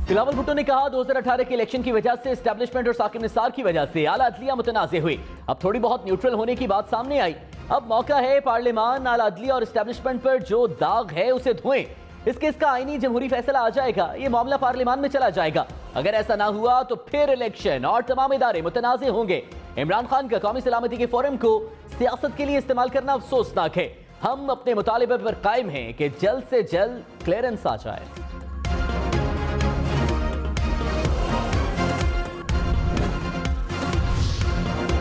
बिलावल भुट्टो ने कहा 2018 के इलेक्शन की वजह से एस्टैब्लिशमेंट और साकिब निसार की वजह से आला अदलिया मुतनाज़े हुई। अब थोड़ी बहुत न्यूट्रल होने की बात सामने आई। अब मौका है पार्लियामान, आला अदलिया और एस्टैब्लिशमेंट पर जो दाग है उसे धोएं। इस केस का आईनी जमहूरी फैसला आ जाएगा, ये मामला पार्लियामान में चला जाएगा। अगर ऐसा ना हुआ तो फिर इलेक्शन और तमाम इदारे मुतनाज़े होंगे। इमरान खान का कौमी सलामती के फोरम को सियासत के लिए इस्तेमाल करना अफसोसनाक है। हम अपने मुतालिबे पर कायम हैं कि जल्द से जल्द क्लियरेंस आ जाए।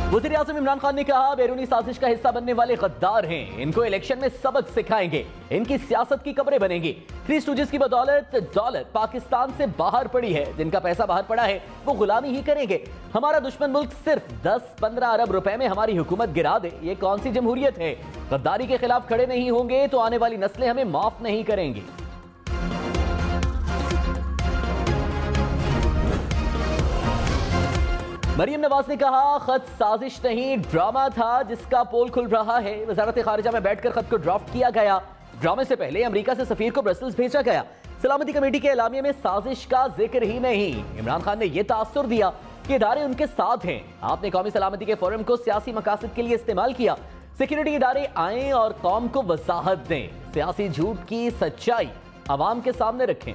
वज़ीर आज़म इमरान खान ने कहा बैरूनी साजिश का हिस्सा बनने वाले गद्दार हैं, इनको इलेक्शन में सबक सिखाएंगे, इनकी सियासत की कब्रें बनेंगी। थ्री स्टूजेस की बदौलत डॉलर पाकिस्तान से बाहर पड़ी है, जिनका पैसा बाहर पड़ा है वो गुलामी ही करेंगे। हमारा दुश्मन मुल्क सिर्फ 10-15 अरब रुपए में हमारी हुकूमत गिरा दे, ये कौन सी जमहूरियत है। गद्दारी के खिलाफ खड़े नहीं होंगे तो आने वाली नस्लें हमें माफ नहीं करेंगी। मरियम नवाज ने कहा खत साजिश नहीं ड्रामा था जिसका पोल खुल रहा है। वजारत खारिजा में बैठकर खत को ड्राफ्ट किया गया। ड्रामे से पहले अमेरिका से सफीर को ब्रसल्स भेजा गया। सलामती कमेटी के एलामिये में साजिश का जिक्र ही नहीं। इमरान खान ने यह तासुर दिया कि इदारे उनके साथ हैं। आपने कौमी सलामती के फोरम को सियासी मकासद के लिए इस्तेमाल किया। सिक्योरिटी इदारे आए और कौम को वजाहत दें, सियासी झूठ की सच्चाई अवाम के सामने रखें।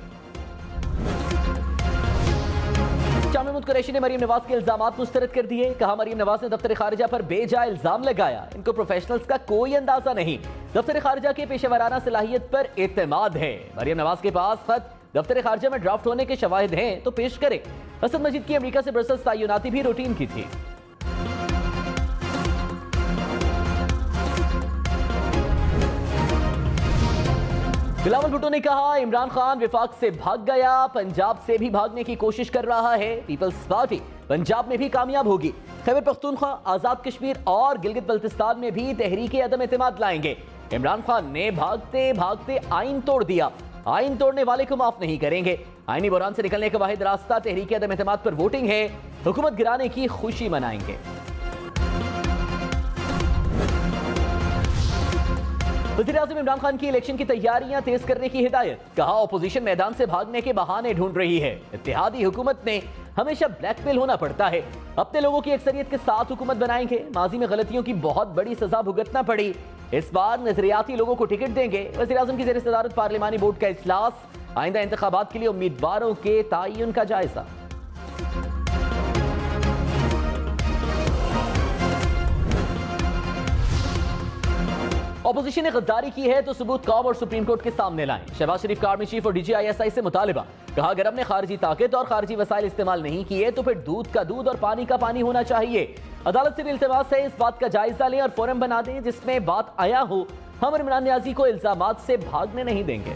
शाह महमूद कुरैशी ने मरियम नवाज के इल्जामात मुस्तरद कर दिए। कहा मरियम नवाज ने दफ्तर खारिजा पर बेजा इल्जाम लगाया, इनको प्रोफेशनल्स का कोई अंदाजा नहीं। दफ्तर खारिजा के पेशेवराना सलाहियत पर एतमाद है। मरियम नवाज के पास खत दफ्तर खारिजा में ड्राफ्ट होने के शवाहिद हैं तो पेश करे। हसन मजीद की अमेरिका से ब्रसल्स तैनाती भी रूटीन की थी। बिलावल भुट्टो ने कहा इमरान खान विफाक से भाग गया, पंजाब से भी भागने की कोशिश कर रहा है। पीपल्स पार्टी पंजाब में भी कामयाब होगी। खैबर पख्तूनख्वा, आजाद कश्मीर और गिलगित बल्तिस्तान में भी तहरीके अदम एतमाद लाएंगे। इमरान खान ने भागते भागते आइन तोड़ दिया, आइन तोड़ने वाले को माफ नहीं करेंगे। आइनी बुरान से निकलने का वाहिद रास्ता तहरीके अदम एतमाद पर वोटिंग है। हुकूमत गिराने की खुशी मनाएंगे। वज़ीर आज़म इमरान खान की इलेक्शन की तैयारियां तेज करने की हिदायत। कहा ऑपोजिशन मैदान से भागने के बहाने ढूंढ रही है। इत्तेहादी हुकूमत में हमेशा ब्लैकमेल होना पड़ता है। अपने लोगों की अक्सरियत के साथ हुकूमत बनाएंगे। माजी में गलतियों की बहुत बड़ी सजा भुगतना पड़ी, इस बार नजरियाती लोगों को टिकट देंगे। वज़ीर आज़म की ज़ेर सदारत पार्लिमानी बोर्ड का इजलास। आइंदा इंतखाबात के लिए उम्मीदवारों के तयन का जायजा। ऑपोजिशन ने गद्दारी की है तो सबूत कौम और सुप्रीम कोर्ट के सामने लाएं। शहबाज शरीफ का आर्मी चीफ और DGISI से मुतालिबा। कहा अगर हमने खारजी ताकत और खारजी वसाइल इस्तेमाल नहीं किए तो फिर दूध का दूध और पानी का पानी होना चाहिए। अदालत से भी इल्तिमास है इस बात का जायजा लें और फोरम बना दें जिसमें बात आया हो। हम इमरान न्याजी को इल्जामात से भागने नहीं देंगे।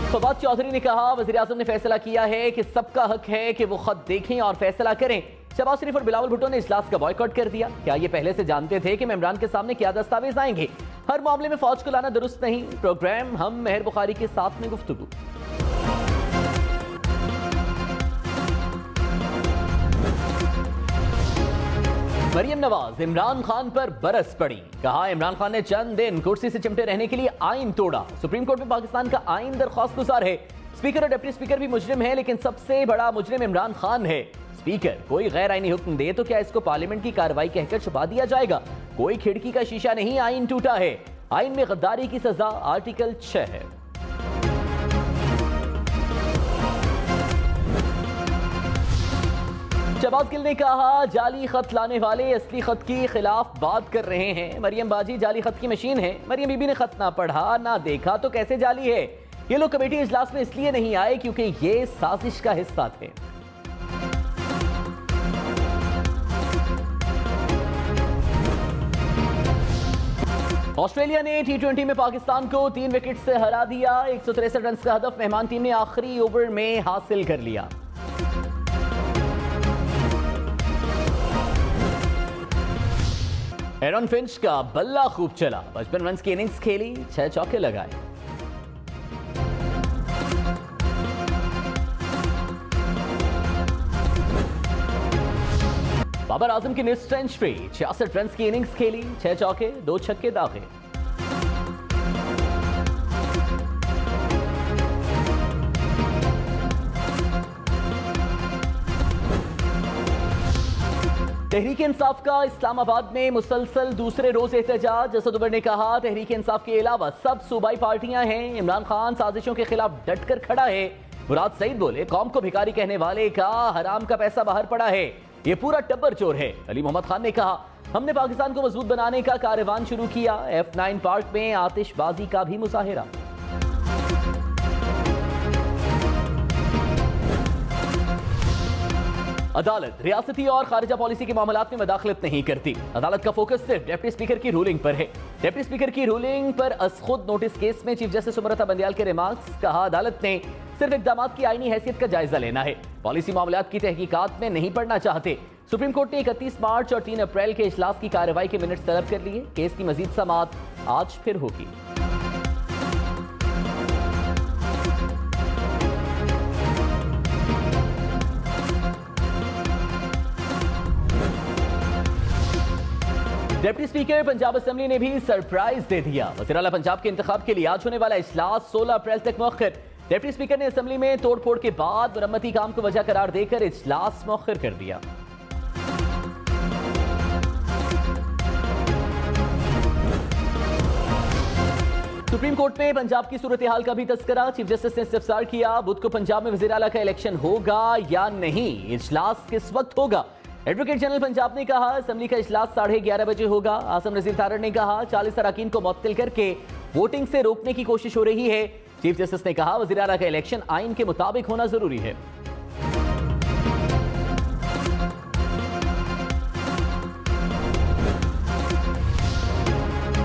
फवाद चौधरी ने कहा वज़ीर आज़म ने फैसला किया है कि सबका हक है कि वो खत देखें और फैसला करें। शहबाज शरीफ और बिलावल भुट्टो ने इजलास का बॉयकॉट कर दिया। क्या ये पहले से जानते थे कि इमरान के सामने क्या दस्तावेज आएंगे? हर मामले में फौज को लाना दुरुस्त नहीं। प्रोग्राम हम मेहर बुखारी के साथ में गुफ्तगू। मरियम नवाज इमरान खान पर बरस पड़ी। कहा इमरान खान ने चंद दिन कुर्सी से चिमटे रहने के लिए आइन तोड़ा। सुप्रीम कोर्ट में पाकिस्तान का आइन दरख्वास्त गुजार है। स्पीकर और डिप्टी स्पीकर भी मुजरिम है, लेकिन सबसे बड़ा मुजरिम इमरान खान है। स्पीकर कोई गैर आईनी हुक्म दे तो क्या इसको पार्लियामेंट की कार्रवाई कहकर छुपा दिया जाएगा? कोई खिड़की का शीशा नहीं, आइन टूटा है। आइन में गद्दारी की सजा आर्टिकल 6 है। शहबाज गिल ने कहा जाली खत लाने वाले असली खत की खिलाफ बात कर रहे हैं। मरियम बाजी जाली खत की मशीन है। मरियम बीबी ने खत ना पढ़ा ना देखा तो कैसे जाली है? ये लोग कमेटी इजलास में इसलिए नहीं आए क्योंकि ये साजिश का हिस्सा थे। ऑस्ट्रेलिया ने T20 में पाकिस्तान को 3 विकेट से हरा दिया। 163 रन का हदफ मेहमान टीम ने आखिरी ओवर में हासिल कर लिया। एरन फिंच का बल्ला खूब चला। 55 रन की इनिंग्स खेली, 6 चौके लगाए। बाबर आजम की नेक्स्ट सेंचुरी, 66 रन की इनिंग्स खेली, 6 चौके 2 छक्के दागे। तहरीक इंसाफ का इस्लामाबाद में मुसलसल दूसरे रोज एहतजाज। असद उमर ने कहा, तहरीक इंसाफ के अलावा सब सूबाई पार्टियां हैं, इमरान खान साजिशों के खिलाफ डटकर खड़ा है। मुराद सईद बोले, कौम को भिखारी कहने वाले का हराम का पैसा बाहर पड़ा है, ये पूरा टब्बर चोर है। अली मोहम्मद खान ने कहा, हमने पाकिस्तान को मजबूत बनाने का कारवान शुरू किया। F9 पार्क में आतिशबाजी का भी मुजाहिरा। अदालत रियासती और खारिजा पॉलिसी के मामलात में मदाखलत नहीं करती। अदालत का फोकस सिर्फ डिप्टी स्पीकर की रूलिंग पर है। डिप्टी स्पीकर की रूलिंग पर अस-खुद नोटिस केस में चीफ जस्टिस उमरता बंदियाल के रिमार्क्स। कहा, अदालत ने सिर्फ इक़दामात की आईनी हैसियत का जायजा लेना है, पॉलिसी मामलात की तहकीकात में नहीं पढ़ना चाहते। सुप्रीम कोर्ट ने 31 मार्च और 3 अप्रैल के इजलास की कार्रवाई के मिनट्स तलब कर लिए। केस की मजीद समाअत आज फिर होगी। डिप्टी स्पीकर पंजाब असेंबली ने भी सरप्राइज दे दिया। वज़ीर आला पंजाब के इंतखाब के लिए आज होने वाला इजलास 16 अप्रैल तक मौखर। डिप्टी स्पीकर ने असेंबली में तोड़फोड़ के बाद मरम्मती काम को वजह करार देकर इजलास मौखर कर दिया। सुप्रीम कोर्ट में पंजाब की सूरत हाल का भी तस्करा। चीफ जस्टिस ने इस्तिफसार किया, बुध को पंजाब में वज़ीर आला का इलेक्शन होगा या नहीं, इजलास किस वक्त होगा। एडवोकेट जनरल पंजाब ने कहा, असेंबली का इजलास 11:30 बजे होगा। आसम नज़ीर तारड़ ने कहा, 40 अरकान को मुअत्तल करके वोटिंग से रोकने की कोशिश हो रही है। चीफ जस्टिस ने कहा, वज़ीर आला का इलेक्शन आइन के मुताबिक होना जरूरी है।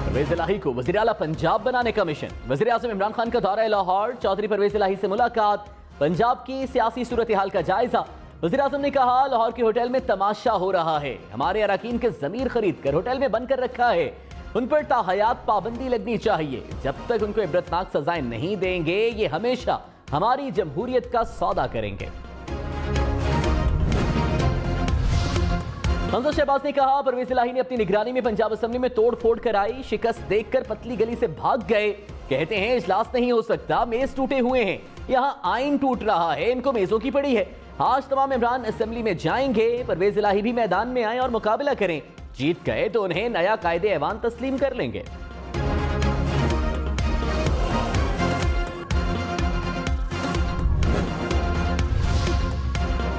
परवेज इलाही को वज़ीर आला पंजाब बनाने का मिशन। वज़ीर आज़म इमरान खान का दौरा लाहौर, चौधरी परवेज इलाही से मुलाकात, पंजाब की सियासी सूरत हाल का जायजा। वज़ीर आज़म ने कहा, लाहौर के होटल में तमाशा हो रहा है, हमारे अरकान के ज़मीर खरीद कर होटल में बंद कर रखा है, उन पर ताहयात पाबंदी लगनी चाहिए। जब तक उनको इबरतनाक सजाएं नहीं देंगे, ये हमेशा हमारी जमहूरियत का सौदा करेंगे। हमजा शहबाज ने कहा, परवेज इलाही ने अपनी निगरानी में पंजाब असेंबली में तोड़ फोड़ कराई, शिकस्त देखकर पतली गली से भाग गए। कहते हैं इजलास नहीं हो सकता, मेज टूटे हुए हैं, यहाँ आइन टूट रहा है, इनको मेजों की पड़ी है। आज तमाम इमरान असेंबली में जाएंगे, परवेज इलाही भी मैदान में आए और मुकाबला करें। जीत गए तो उन्हें नया कायदे ऐवान तस्लीम कर लेंगे।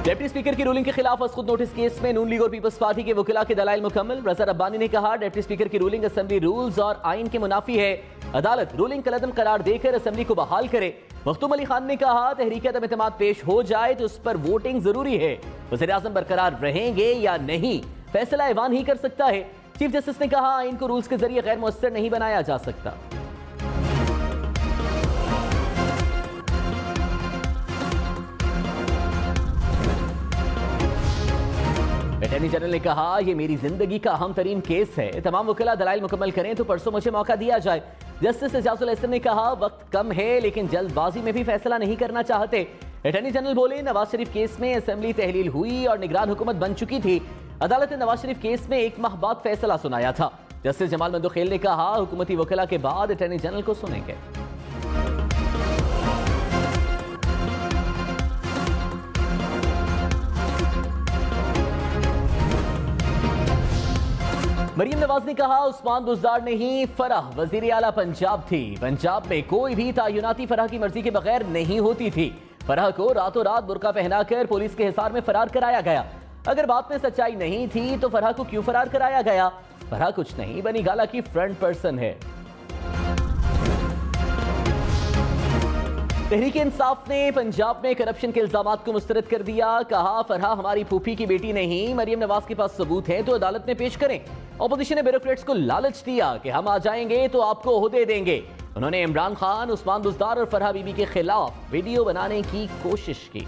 डिप्टी स्पीकर की रूलिंग के खिलाफ खुद नोटिस केस में नून लीग और पीपल्स पार्टी के वकीला के दलाइल मुकम्मल। रजा रब्बानी ने कहा, डिप्टी स्पीकर की रूलिंग असेंबली रूल्स और आइन के मुनाफी है, अदालत रूलिंग कलअदम करार देकर असेंबली को बहाल करे। मखदूम अली खान ने कहा, तहरीक अदम इत्तेमाद पेश हो जाए तो उस पर वोटिंग जरूरी है, वज़ीर आज़म बरकरार रहेंगे या नहीं फैसला ऐवान ही कर सकता है। चीफ जस्टिस ने कहा, आइन को रूल्स के जरिए गैर मुअस्सर नहीं बनाया जा सकता। अटॉर्नी जनरल ने कहा, यह मेरी जिंदगी का अहम तरीन केस है, तमाम वकीला दलाइल मुकम्मल करें तो परसों मुझे मौका दिया जाए। जस्टिस एजाजुल एहसन ने कहा, वक्त कम है लेकिन जल्दबाजी में भी फैसला नहीं करना चाहते। अटॉर्नी जनरल बोले, नवाज शरीफ केस में असेंबली तहलील हुई और निगरान हुकूमत बन चुकी थी, अदालत ने नवाज शरीफ केस में 1 माह बाद फैसला सुनाया था। जस्टिस जमाल मंदोखेल ने कहा, हुकूमती वकीला के बाद अटॉर्नी जनरल को सुनेंगे। मरियम नवाज ने कहा, उस्मान बुज़दार नहीं, फराह वज़ीर आला पंजाब थी। पंजाब में कोई भी तायुनाती फराह की मर्जी के बगैर नहीं होती थी। फराह को रातों रात बुर्का पहनाकर पुलिस के हिसार में फरार कराया गया। अगर बात में सच्चाई नहीं थी तो फराह को क्यों फरार कराया गया? फराह कुछ नहीं बनी, गाला की फ्रंट पर्सन है। तहरीक इंसाफ ने पंजाब में करप्शन के इल्जामात को मुस्तरद कर दिया। कहा, फराह हमारी फूफी की बेटी नहीं, मरियम नवाज के पास सबूत है तो अदालत में पेश करें। ऑपोजिशन ने ब्यूरोक्रेट्स को लालच दिया कि हम आ जाएंगे तो आपको ओहदे देंगे। उन्होंने इमरान खान, उस्मान बुज़दार और फराह बीबी के खिलाफ वीडियो बनाने की कोशिश की।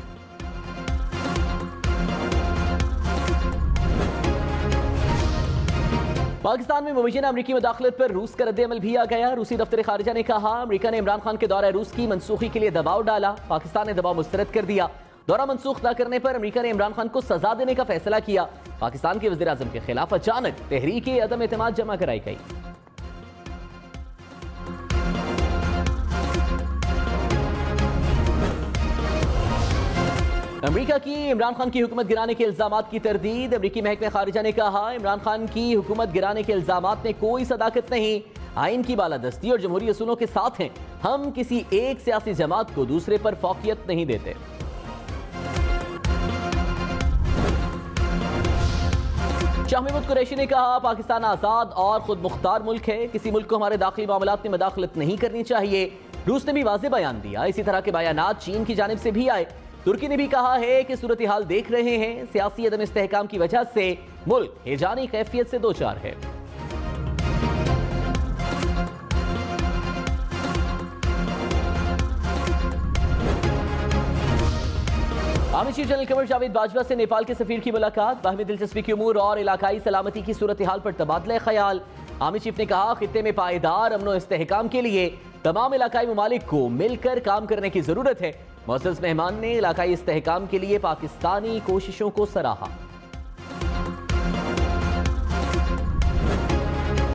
पाकिस्तान में मुबैना अमरीकी मुदाखलत पर रूस का रद्द-ए-अमल भी आ गया। रूसी दफ्तर खारिजा ने कहा, अमरीका ने इमरान खान के दौरा रूस की मनसूखी के लिए दबाव डाला, पाकिस्तान ने दबाव मुस्तरद कर दिया। दौरा मंसूख न करने पर अमेरिका ने इमरान खान को सजा देने का फैसला किया। पाकिस्तान के वज़ीर आज़म के खिलाफ अचानक तहरीक अदम एतमाद जमा कराई गई। अमेरिका की इमरान खान की हुकूमत गिराने के इल्जामात की तरदीद। अमेरिकी महकमे खारिजा ने कहा, इमरान खान की हुकूमत गिराने के इल्जामात में कोई सदाकत नहीं, आइन की बालादस्ती और जमहूरी असूलों के साथ हैं। हम किसी एक सियासी जमात को दूसरे पर फौकियत नहीं देते। शाह महमूद कुरैशी ने कहा, पाकिस्तान आज़ाद और खुद मुख्तार मुल्क है, किसी मुल्क को हमारे दाखिली मामलात में मदाखलत नहीं करनी चाहिए। रूस ने भी वाज़ेह बयान दिया। इसी तरह के बयानात चीन की जानिब से भी आए। तुर्की ने भी कहा है कि सूरत हाल देख रहे हैं, सियासी अदम इस्तेहकाम की वजह से मुल्क हेजानी कैफियत से दो चार है। Army chief general Qamar Javed Bajwa से नेपाल के सफीर की मुलाकात। बाहमी दिलचस्पी की उमूर और इलाकाई सलामती की सूरत हाल पर तबादला ख्याल। आर्मी चीफ ने कहा, खित्ते में पायदार अमन और इस्तेहकाम के लिए तमाम इलाकाई ममालिक को मिलकर काम करने की जरूरत है। मुअज़्ज़ज़ मेहमान ने इलाकाई इस्तेहकाम के लिए पाकिस्तानी कोशिशों को सराहा।